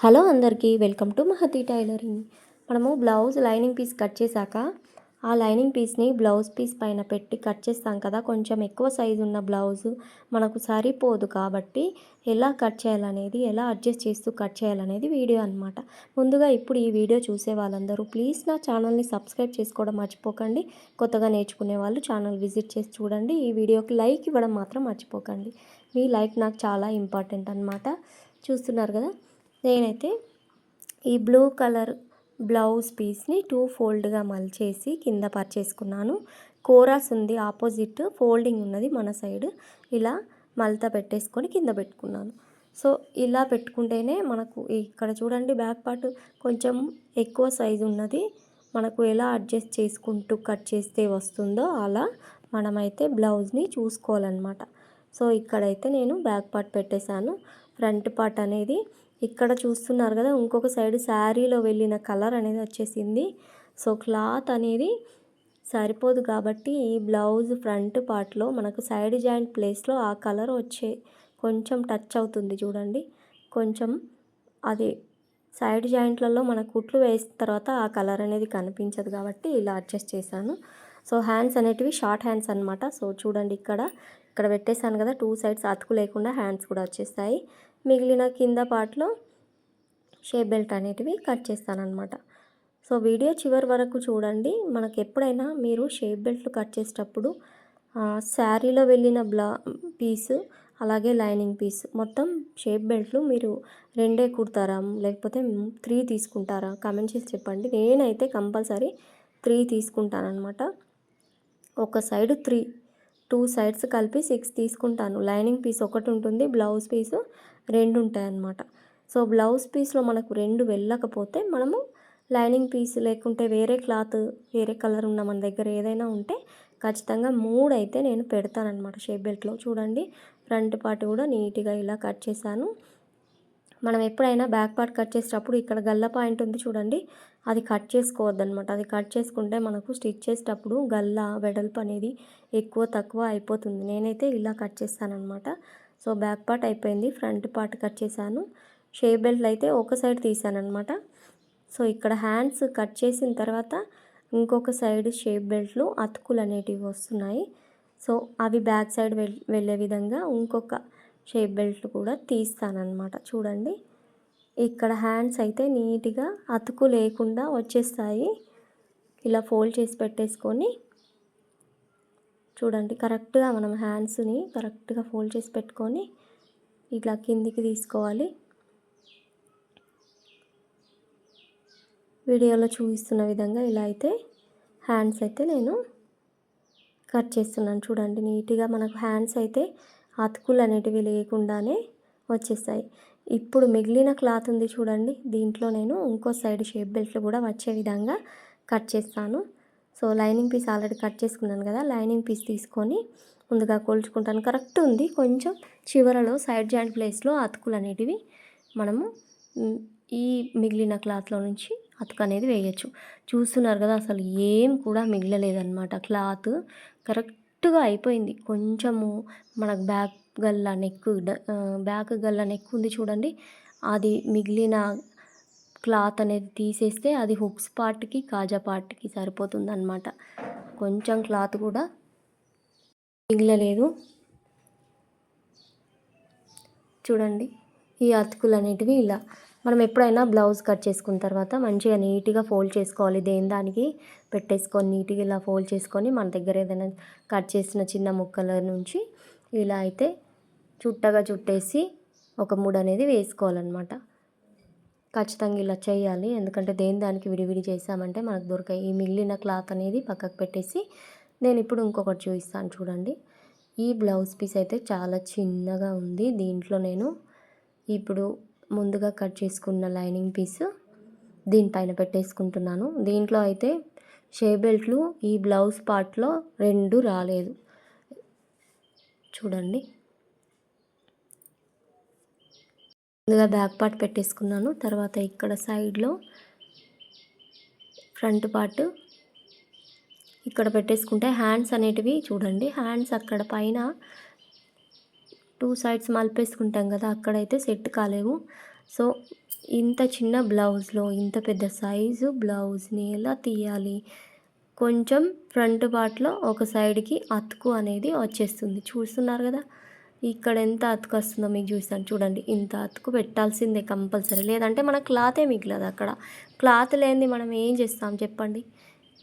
Hello అందరికీ welcome to Mahathi tailoring. మనము blouse lining piece cut చేశాక ఆ లైనింగ్ పీస్ని బ్లౌజ్ పీస్ పైన పెట్టి కట్ చేస్తాం కదా. కొంచెం ఎక్కువ సైజు ఉన్న బ్లౌజు మనకు సరిపోదు కాబట్టి ఎలా కట్ చేయాలనేది, ఎలా అడ్జస్ట్ చేస్తూ కట్ చేయాలనేది వీడియో అనమాట. ముందుగా ఇప్పుడు ఈ వీడియో చూసే వాళ్ళందరూ ప్లీజ్ నా ఛానల్ని సబ్స్క్రైబ్ చేసుకోవడం మర్చిపోకండి. కొత్తగా నేర్చుకునే వాళ్ళు ఛానల్ విజిట్ చేసి చూడండి. ఈ వీడియోకి లైక్ ఇవ్వడం మాత్రం మర్చిపోకండి. మీ లైక్ నాకు చాలా ఇంపార్టెంట్ అనమాట. చూస్తున్నారు కదా, నేనైతే ఈ బ్లూ కలర్ బ్లౌజ్ పీస్ని 2 ఫోల్డ్గా మలిచేసి కింద పరిచేసుకున్నాను. కోరాస్ ఉంది, ఆపోజిట్ ఫోల్డింగ్ ఉన్నది మన సైడ్. ఇలా మలత పెట్టేసుకొని కింద పెట్టుకున్నాను. సో ఇలా పెట్టుకుంటేనే మనకు ఇక్కడ చూడండి బ్యాక్ పార్ట్ కొంచెం ఎక్కువ సైజు ఉన్నది. మనకు ఎలా అడ్జస్ట్ చేసుకుంటూ కట్ చేస్తే వస్తుందో అలా మనమైతే బ్లౌజ్ని చూసుకోవాలన్నమాట. సో ఇక్కడైతే నేను బ్యాక్ పార్ట్ పెట్టేశాను. ఫ్రంట్ పార్ట్ అనేది ఇక్కడ చూస్తున్నారు కదా, ఇంకొక సైడ్ శారీలో వెళ్ళిన కలర్ అనేది వచ్చేసింది. సో క్లాత్ అనేది సరిపోదు కాబట్టి ఈ బ్లౌజ్ ఫ్రంట్ పార్ట్లో మనకు సైడ్ జాయింట్ ప్లేస్లో ఆ కలర్ వచ్చే కొంచెం టచ్ అవుతుంది చూడండి. కొంచెం అది సైడ్ జాయింట్లలో మన కుట్లు వేసిన తర్వాత ఆ కలర్ అనేది కనిపించదు కాబట్టి ఇలా అడ్జస్ట్ చేశాను. సో హ్యాండ్స్ అనేటివి షార్ట్ హ్యాండ్స్ అనమాట. సో చూడండి, ఇక్కడ పెట్టేశాను కదా, 2 సైడ్స్ అతుకు లేకుండా హ్యాండ్స్ కూడా వచ్చేస్తాయి. మిగిలిన కింద పార్ట్లో షేప్ బెల్ట్ అనేటివి కట్ చేస్తానన్నమాట. సో వీడియో చివరి వరకు చూడండి. మనకు ఎప్పుడైనా మీరు షేప్ బెల్ట్లు కట్ చేసేటప్పుడు శారీలో వెళ్ళిన పీసు అలాగే లైనింగ్ పీస్ మొత్తం షేప్ బెల్ట్లు మీరు 2 కుడతారా లేకపోతే 3 తీసుకుంటారా కామెంట్ చేసి చెప్పండి. నేనైతే కంపల్సరీ 3 తీసుకుంటానన్నమాట. ఒక సైడ్ 3, 2 సైడ్స్ కలిపి 6 తీసుకుంటాను. లైనింగ్ పీస్ ఒకటి ఉంటుంది, బ్లౌజ్ పీసు 2 ఉంటాయన్నమాట. సో బ్లౌజ్ పీస్లో మనకు 2 వెళ్ళకపోతే మనము లైనింగ్ పీస్ లేకుంటే వేరే క్లాత్, వేరే కలర్ ఉన్న మన దగ్గర ఏదైనా ఉంటే ఖచ్చితంగా 3 అయితే నేను పెడతానన్నమాట షేప్ బెల్ట్లో. చూడండి, ఫ్రంట్ పార్ట్ కూడా నీట్గా ఇలా కట్ చేశాను. మనం ఎప్పుడైనా బ్యాక్ పార్ట్ కట్ చేసేటప్పుడు ఇక్కడ గల్ల పాయింట్ ఉంది చూడండి, అది కట్ చేసుకోవద్దనమాట. అది కట్ చేసుకుంటే మనకు స్టిచ్ చేసేటప్పుడు గల్ల వెడల్పు అనేది ఎక్కువ తక్కువ అయిపోతుంది. నేనైతే ఇలా కట్ చేస్తానన్నమాట. సో బ్యాక్ పార్ట్ అయిపోయింది, ఫ్రంట్ పార్ట్ కట్ చేశాను. షేప్ బెల్ట్లు అయితే ఒక సైడ్ తీసానన్నమాట. సో ఇక్కడ హ్యాండ్స్ కట్ చేసిన తర్వాత ఇంకొక సైడ్ షేప్ బెల్ట్లు అతుకులు అనేటివి వస్తున్నాయి. సో అవి బ్యాక్ సైడ్ వెళ్ళే విధంగా ఇంకొక షేప్ బెల్ట్లు కూడా తీస్తానన్నమాట. చూడండి, ఇక్కడ హ్యాండ్స్ అయితే నీట్గా అతుకు లేకుండా వచ్చేస్తాయి. ఇలా ఫోల్డ్ చేసి పెట్టేసుకొని చూడండి, కరెక్ట్గా మనం హ్యాండ్స్ని కరెక్ట్గా ఫోల్డ్ చేసి పెట్టుకొని ఇలా కిందికి తీసుకోవాలి. వీడియోలో చూపిస్తున్న విధంగా ఇలా అయితే హ్యాండ్స్ అయితే నేను కట్ చేస్తున్నాను. చూడండి, నీట్గా మనకు హ్యాండ్స్ అయితే అతుకులు అనేటివి లేకుండానే వచ్చేస్తాయి. ఇప్పుడు మిగిలిన క్లాత్ ఉంది చూడండి, దీంట్లో నేను ఇంకో సైడ్ షేప్ బెల్ట్లు కూడా వచ్చే విధంగా కట్ చేస్తాను. So lining piece already cut చేసుకున్నాను కదా, లైనింగ్ పీస్ తీసుకొని ముందుగా కొలుచుకుంటాను. కరెక్ట్ ఉంది, కొంచెం చివరలో సైడ్ జాయింట్ ప్లేస్లో అతుకులు అనేటివి మనము ఈ మిగిలిన క్లాత్లో నుంచి అతుకు అనేది వేయచ్చు. చూస్తున్నారు కదా, అసలు ఏం కూడా మిగలలేదన్నమాట. క్లాత్ కరెక్ట్గా అయిపోయింది. కొంచెము మనకు బ్యాక్ గల్ల నెక్ ఉంది చూడండి, అది మిగిలిన క్లాత్ అనేది తీసేస్తే అది హుక్స్ పార్ట్కి కాజా పార్ట్కి సరిపోతుంది అన్నమాట. కొంచెం క్లాత్ కూడా మిగలలేదు. చూడండి, ఈ అతుకులు అనేటివి ఇలా మనం ఎప్పుడైనా బ్లౌజ్ కట్ చేసుకున్న తర్వాత మంచిగా నీట్గా ఫోల్డ్ చేసుకోవాలి. దేని దానికి పెట్టేసుకొని నీట్గా ఇలా ఫోల్డ్ చేసుకొని మన దగ్గర ఏదైనా కట్ చేసిన చిన్న ముక్కల నుంచి ఇలా అయితే చుట్టగా చుట్టేసి ఒక ముడి అనేది వేసుకోవాలన్నమాట. ఖచ్చితంగా ఇలా చేయాలి, ఎందుకంటే దేని దానికి విడివిడి చేసామంటే మనకు దొరకాయి. ఈ మిగిలిన క్లాత్ అనేది పక్కకు పెట్టేసి నేను ఇప్పుడు ఇంకొకటి చూపిస్తాను చూడండి. ఈ బ్లౌజ్ పీస్ అయితే చాలా చిన్నగా ఉంది. దీంట్లో నేను ఇప్పుడు ముందుగా కట్ చేసుకున్న లైనింగ్ పీస్ దీనిపైన పెట్టేసుకుంటున్నాను. దీంట్లో అయితే షేప్ బెల్ట్లు ఈ బ్లౌజ్ పార్ట్లో 2 రాలేదు. చూడండి, ముందుగా బ్యాక్ పార్ట్ పెట్టేసుకున్నాను. తర్వాత ఇక్కడ సైడ్లో ఫ్రంట్ పార్ట్ ఇక్కడ పెట్టేసుకుంటే హ్యాండ్స్ అనేటివి చూడండి, హ్యాండ్స్ అక్కడ పైన 2 సైడ్స్ మలిపేసుకుంటాం కదా, అక్కడైతే సెట్ కాలేవు. సో ఇంత చిన్న బ్లౌజ్లో ఇంత పెద్ద సైజు బ్లౌజ్ని ఎలా తీయాలి? కొంచెం ఫ్రంట్ పార్ట్‌లో ఒక సైడ్‌కి అతుకు అనేది వచ్చేస్తుంది. చూస్తున్నారు కదా! ఇక్కడ ఎంత అతుకు వస్తుందో మీకు చూపిస్తాను చూడండి. ఇంత అతుకు పెట్టాల్సిందే కంపల్సరీ. లేదంటే మన క్లాతే మిగలదు అక్కడ. క్లాత్ లేనిది మనం ఏం చేస్తాం చెప్పండి?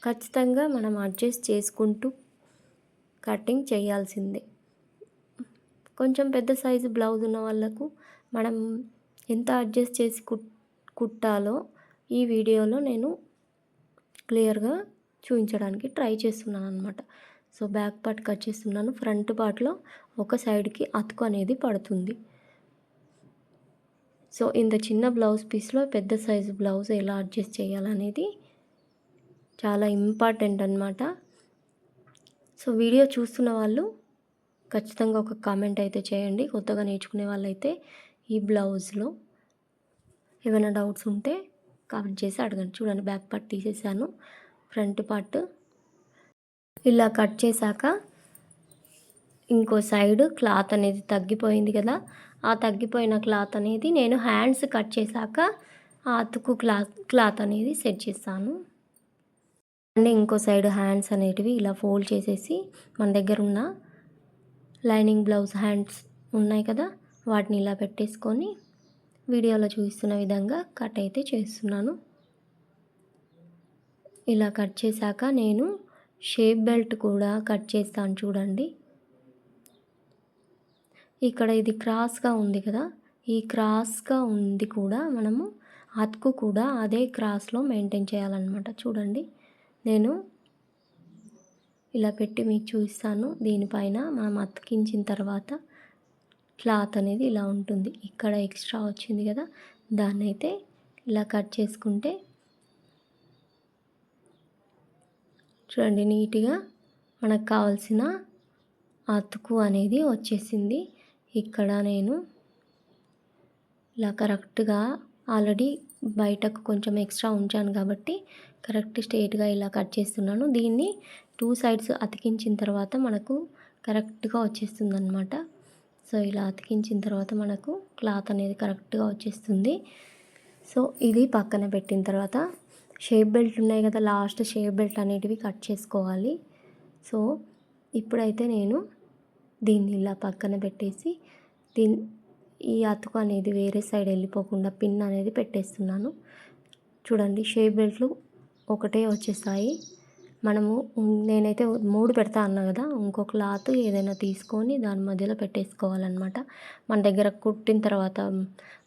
ఖచ్చితంగా మనం అడ్జస్ట్ చేసుకుంటూ కటింగ్ చేయాల్సిందే. కొంచెం పెద్ద సైజు బ్లౌజ్ ఉన్న వాళ్ళకు మనం ఎంత అడ్జస్ట్ చేసి కుట్టాలో ఈ వీడియోలో నేను క్లియర్గా చూపించడానికి ట్రై చేస్తున్నాను అనమాట. సో బ్యాక్ పార్ట్ కట్ చేస్తున్నాను. ఫ్రంట్ పార్ట్లో ఒక సైడ్కి అతుకు అనేది పడుతుంది. సో ఇంత చిన్న బ్లౌజ్ పీస్లో పెద్ద సైజు బ్లౌజ్ ఎలా అడ్జస్ట్ చేయాలనేది చాలా ఇంపార్టెంట్ అనమాట. సో వీడియో చూస్తున్న వాళ్ళు ఖచ్చితంగా ఒక కామెంట్ అయితే చేయండి. కొత్తగా నేర్చుకునే వాళ్ళైతే ఈ బ్లౌజ్లో ఏమైనా డౌట్స్ ఉంటే కామెంట్ చేసి అడగండి. చూడండి బ్యాక్ పార్ట్ తీసేసాను. ఫ్రంట్ పార్ట్ ఇలా కట్ చేశాక ఇంకో సైడ్ క్లాత్ అనేది తగ్గిపోయింది కదా! ఆ తగ్గిపోయిన క్లాత్ అనేది నేను హ్యాండ్స్ కట్ చేశాక ఆ అతుకు క్లాత్ అనేది సెట్ చేస్తాను. అండ్ ఇంకో సైడ్ హ్యాండ్స్ అనేటివి ఇలా ఫోల్డ్ చేసేసి మన దగ్గర ఉన్న లైనింగ్ బ్లౌజ్ హ్యాండ్స్ ఉన్నాయి కదా! వాటిని ఇలా పెట్టేసుకొని వీడియోలో చూపిస్తున్న విధంగా కట్ అయితే చేస్తున్నాను. ఇలా కట్ చేశాక నేను షేప్ బెల్ట్ కూడా కట్ చేస్తాను చూడండి. ఇక్కడ ఇది క్రాస్గా ఉంది కదా! ఈ క్రాస్గా ఉంది కూడా మనము అతుకు కూడా అదే క్రాస్లో మెయింటైన్ చేయాలన్నమాట. చూడండి నేను ఇలా పెట్టి మీకు చూపిస్తాను. దీనిపైన మనం అతికించిన తర్వాత క్లాత్ అనేది ఇలా ఉంటుంది. ఇక్కడ ఎక్స్ట్రా వచ్చింది కదా! దాన్ని అయితే ఇలా కట్ చేసుకుంటే చూడండి నీట్గా మనకు కావాల్సిన అతుకు అనేది వచ్చేసింది. ఇక్కడ నేను ఇలా కరెక్ట్గా ఆల్రెడీ బయటకు కొంచెం ఎక్స్ట్రా ఉంచాను కాబట్టి కరెక్ట్ స్ట్రైట్గా ఇలా కట్ చేస్తున్నాను. దీన్ని 2 సైడ్స్ అతికించిన తర్వాత మనకు కరెక్ట్గా వచ్చేస్తుంది అనమాట. సో ఇలా అతికించిన తర్వాత మనకు క్లాత్ అనేది కరెక్ట్గా వచ్చేస్తుంది. సో ఇది పక్కన పెట్టిన తర్వాత షేప్ బెల్ట్ ఉన్నాయి కదా! లాస్ట్ షేప్ బెల్ట్ అనేటివి కట్ చేసుకోవాలి. సో ఇప్పుడైతే నేను దీన్ని ఇలా పక్కన పెట్టేసి ఈ అతుకు అనేది వేరే సైడ్ వెళ్ళిపోకుండా పిన్ అనేది పెట్టేస్తున్నాను. చూడండి షేప్ బెల్ట్లు ఒకటే వచ్చేస్తాయి. మనము నేనైతే 3 పెడతా అన్నా కదా! ఇంకో క్లాత్ ఏదైనా తీసుకొని దాని మధ్యలో పెట్టేసుకోవాలన్నమాట. మన దగ్గర కుట్టిన తర్వాత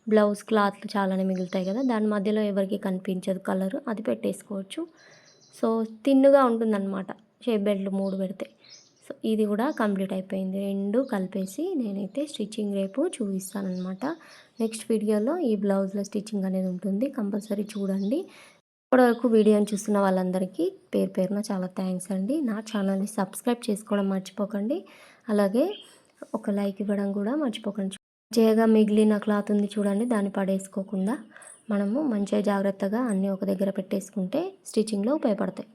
బ్లౌజ్ క్లాత్లు చాలానే మిగులుతాయి కదా! దాని మధ్యలో ఎవరికి కనిపించదు కలరు, అది పెట్టేసుకోవచ్చు. సో థిన్‌గా ఉంటుందన్నమాట షేప్ బెల్ట్లు 3 పెడితే. సో ఇది కూడా కంప్లీట్ అయిపోయింది. 2 కలిపేసి నేనైతే స్టిచ్చింగ్ రేపు చూపిస్తానన్నమాట. నెక్స్ట్ వీడియోలో ఈ బ్లౌజ్లో స్టిచ్చింగ్ అనేది ఉంటుంది. కంపల్సరీ చూడండి. ఇప్పటివరకు వీడియోని చూస్తున్న వాళ్ళందరికీ పేరు పేరున చాలా థ్యాంక్స్ అండి. నా ఛానల్ని సబ్స్క్రైబ్ చేసుకోవడం మర్చిపోకండి. అలాగే ఒక లైక్ ఇవ్వడం కూడా మర్చిపోకండి. మంచిగా మిగిలిన క్లాత్ ఉంది చూడండి, దాన్ని పడేసుకోకుండా మనము మంచిగా జాగ్రత్తగా అన్నీ ఒక దగ్గర పెట్టేసుకుంటే స్టిచ్చింగ్లో ఉపయోగపడతాయి.